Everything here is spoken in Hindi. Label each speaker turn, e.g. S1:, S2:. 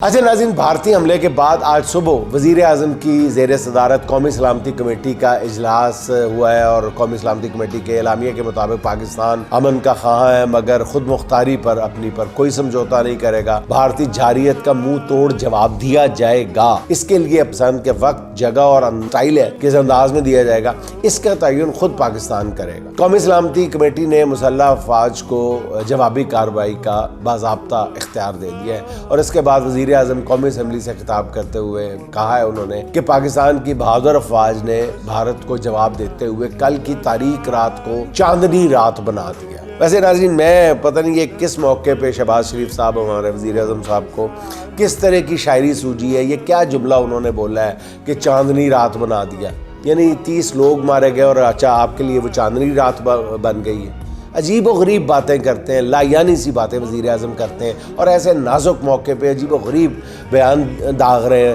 S1: अच्छा नाज़रीन, भारतीय हमले के बाद आज सुबह वज़ीर आज़म की ज़ेर सदारत कौमी सलामती कमेटी का इजलास हुआ है और कौमी सलामती कमेटी के एलामिया के मुताबिक पाकिस्तान अमन का ख़्वाह है मगर खुद मुख्तारी पर अपनी पर कोई समझौता नहीं करेगा। भारतीय जारियत का मुंह तोड़ जवाब दिया जाएगा। इसके लिए पसंद के वक्त, जगह और स्टाइल है किस अंदाज में दिया जाएगा, इसका तयन खुद पाकिस्तान करेगा। कौमी सलामती कमेटी ने मुसल्लह अफवाज को जवाबी कार्रवाई का बाज़ाब्ता इख्तियार दे दिया है और इसके बाद वज़ीर आज़म कौमी असम्बली से खिताब करते हुए कहा है उन्होंने कि पाकिस्तान की बहादुर अफवाज ने भारत को जवाब देते हुए कल की तारीख रात को चांदनी रात बना दिया। वैसे नाज़रीन, मैं पता नहीं ये किस मौके पे शहबाज शरीफ साहब हमारे वज़ीर आज़म साहब को किस तरह की शायरी सूझी है, ये क्या जुमला उन्होंने बोला है कि चांदनी रात बना दिया, यानी 30 लोग मारे गए और अच्छा आपके लिए वो चांदनी रात बन गई है। अजीब व गरीब बातें करते हैं, लायानी सी बातें वज़ीर आज़म करते हैं और ऐसे नाजुक मौके पे अजीब व गरीब बयान दाग रहे हैं।